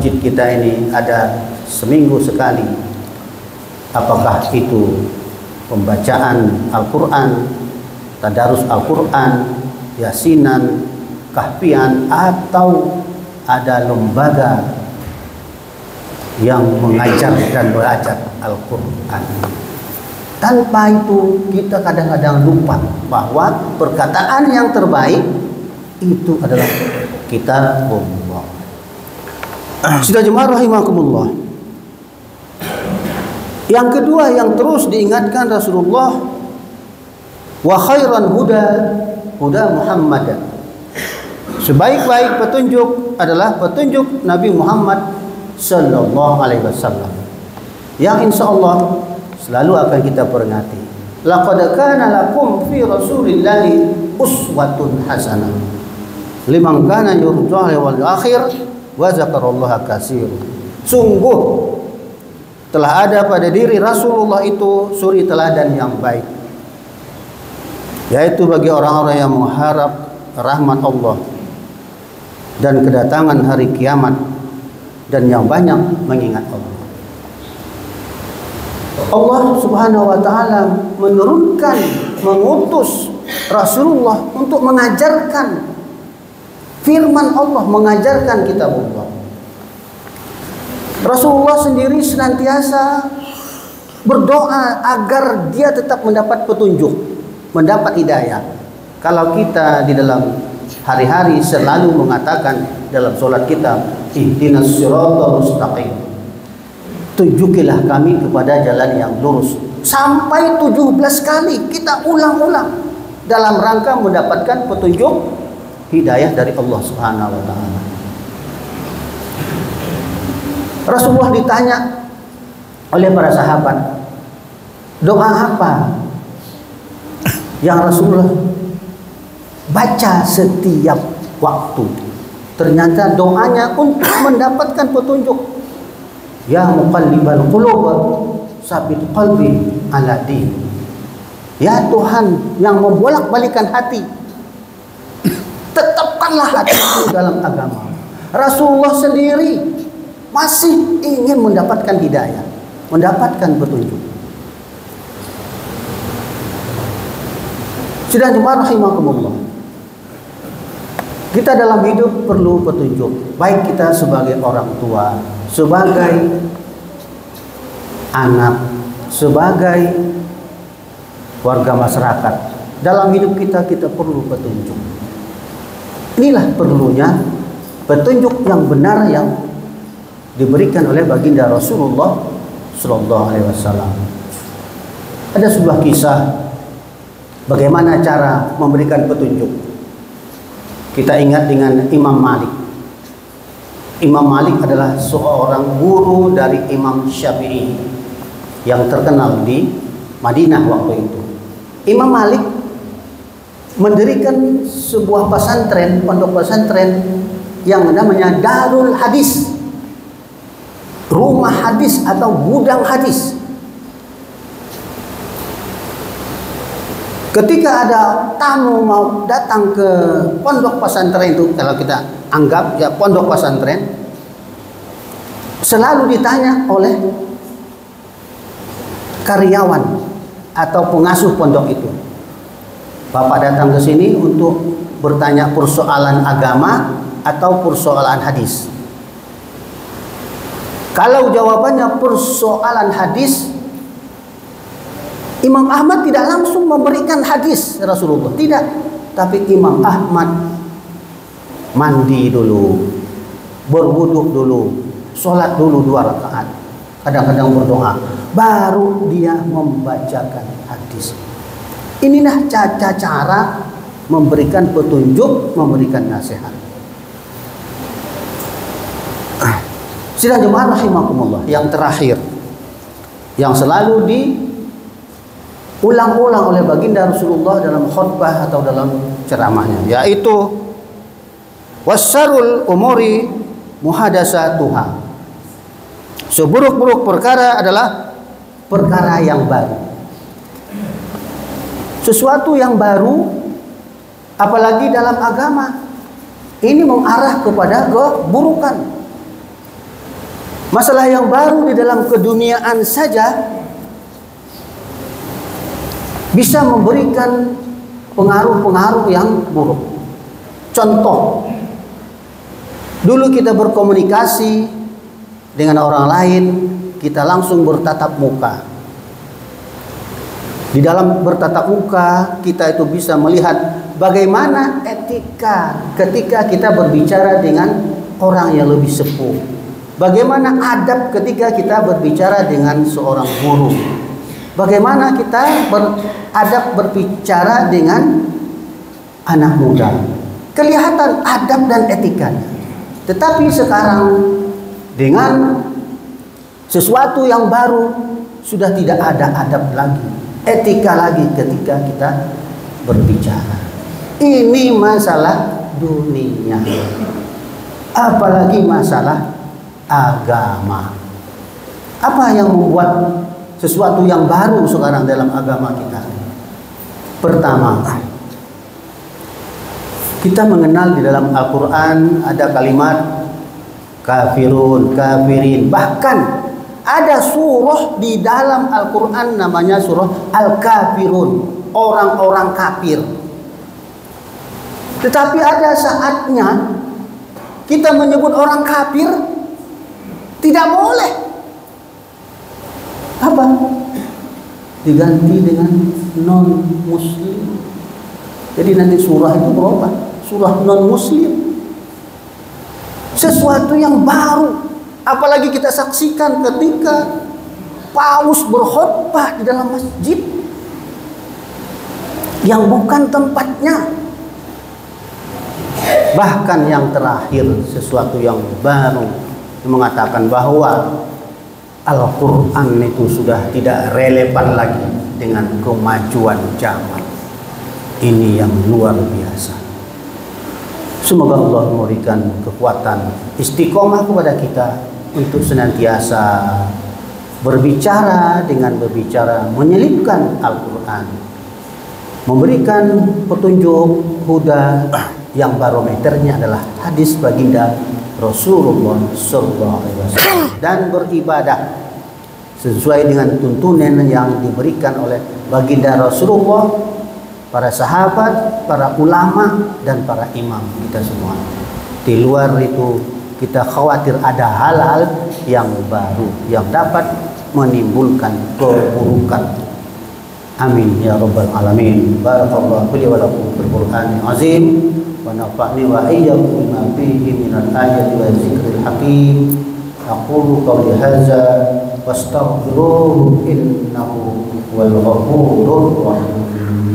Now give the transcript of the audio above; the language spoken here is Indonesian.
masjid kita ini ada seminggu sekali. Apakah itu pembacaan Al-Quran, tadarus Al-Quran, yasinan, kahfian, atau ada lembaga yang mengajar dan belajar Al-Quran. Tanpa itu kita kadang-kadang lupa bahwa perkataan yang terbaik itu adalah kitabullah. Sudah jemaah rahimakumullah. Yang kedua yang terus diingatkan Rasulullah, wa khairan huda huda Muhammad. Sebaik-baik petunjuk adalah petunjuk Nabi Muhammad sallallahu alaihi wasallam, yang insyaallah selalu akan kita peringati. Laqad kana lakum fi Rasulillahi uswatun hasanah liman kana yurjullaha wal akhir wa dzakarallaha katsiran. Sungguh telah ada pada diri Rasulullah itu suri teladan yang baik, yaitu bagi orang-orang yang mengharap rahmat Allah dan kedatangan hari kiamat dan yang banyak mengingat Allah. Allah Subhanahu wa taala menurunkan, mengutus Rasulullah untuk mengajarkan firman Allah, mengajarkan kitab Allah. Rasulullah sendiri senantiasa berdoa agar dia tetap mendapat petunjuk, mendapat hidayah. Kalau kita di dalam hari-hari selalu mengatakan dalam sholat kita, ihdinas siratal mustaqim, tunjukilah kami kepada jalan yang lurus. Sampai 17 kali kita ulang-ulang dalam rangka mendapatkan petunjuk hidayah dari Allah Subhanahu wa taala. Rasulullah ditanya oleh para sahabat, doa apa yang Rasulullah baca setiap waktu? Ternyata doanya untuk mendapatkan petunjuk. Ya muqallibal qulub, sabit qalbi ala din. Ya Tuhan yang membolak-balikan hati, tetapkanlah hatiku dalam agama. Rasulullah sendiri masih ingin mendapatkan hidayah, mendapatkan petunjuk. Sudah jemaah rahimakumullah. Kita dalam hidup perlu petunjuk, baik kita sebagai orang tua, sebagai anak, sebagai warga masyarakat. Dalam hidup kita perlu petunjuk. Inilah perlunya petunjuk yang benar yang diberikan oleh baginda Rasulullah sallallahu alaihi wasallam. Ada sebuah kisah bagaimana cara memberikan petunjuk. Kita ingat dengan Imam Malik. Imam Malik adalah seorang guru dari Imam Syafi'i yang terkenal di Madinah waktu itu. Imam Malik mendirikan sebuah pesantren, pondok pesantren yang namanya Darul Hadis, rumah hadis atau gudang hadis. Ketika ada tamu mau datang ke pondok pesantren itu, kalau kita anggap ya pondok pesantren, selalu ditanya oleh karyawan atau pengasuh pondok itu, Bapak datang ke sini untuk bertanya persoalan agama atau persoalan hadis? Kalau jawabannya persoalan hadis, Imam Ahmad tidak langsung memberikan hadis Rasulullah, tidak. Tapi Imam Ahmad mandi dulu, berwuduk dulu, sholat dulu 2 rakaat, kadang-kadang berdoa, baru dia membacakan hadis. Inilah cara memberikan petunjuk, memberikan nasihat. Sidang jemaah rahimakumullah, yang terakhir yang selalu diulang-ulang oleh baginda Rasulullah dalam khutbah atau dalam ceramahnya, yaitu wasyarul umuri muhadatsatuha. Seburuk-buruk perkara adalah perkara yang baru. Sesuatu yang baru, apalagi dalam agama, ini mengarah kepada keburukan. Masalah yang baru di dalam keduniaan saja bisa memberikan pengaruh-pengaruh yang buruk. Contoh, dulu kita berkomunikasi dengan orang lain, kita langsung bertatap muka. Di dalam bertatap muka, kita itu bisa melihat bagaimana etika ketika kita berbicara dengan orang yang lebih sepuh. Bagaimana adab ketika kita berbicara dengan seorang guru. Bagaimana kita beradab berbicara dengan anak muda. Kelihatan adab dan etikanya. Tetapi sekarang dengan sesuatu yang baru, sudah tidak ada adab lagi, etika lagi ketika kita berbicara. Ini masalah dunia, apalagi masalah agama. Apa yang membuat sesuatu yang baru sekarang dalam agama kita? Pertama, kita mengenal di dalam Al-Quran ada kalimat kafirun, kafirin. Bahkan ada surah di dalam Al-Quran namanya surah Al-Kafirun, orang-orang kafir. Tetapi ada saatnya kita menyebut orang kafir tidak boleh. Apa? Diganti dengan non-muslim. Jadi nanti surah itu berubah, surah non-muslim. Sesuatu yang baru. Apalagi kita saksikan ketika paus berkhutbah di dalam masjid yang bukan tempatnya. Bahkan yang terakhir, sesuatu yang baru, mengatakan bahwa Al-Quran itu sudah tidak relevan lagi dengan kemajuan zaman. Ini yang luar biasa. Semoga Allah memberikan kekuatan istiqomah kepada kita untuk senantiasa berbicara dengan berbicara menyelipkan Al-Quran, memberikan petunjuk huda yang barometernya adalah hadis baginda Rasulullah SAW, dan beribadah sesuai dengan tuntunan yang diberikan oleh baginda Rasulullah, para sahabat, para ulama, dan para imam kita semua. Di luar itu kita khawatir ada hal-hal yang baru yang dapat menimbulkan keburukan. Amin ya rabbal alamin. Barakallahu li wa lakum fil Qur'anil azim wa nafa'ni wa iyyakum bima fihi minal ayati wa dzikril hakim. Aqulu qawli hadza wastaghfiruhu innahu wal ghafurur rahim.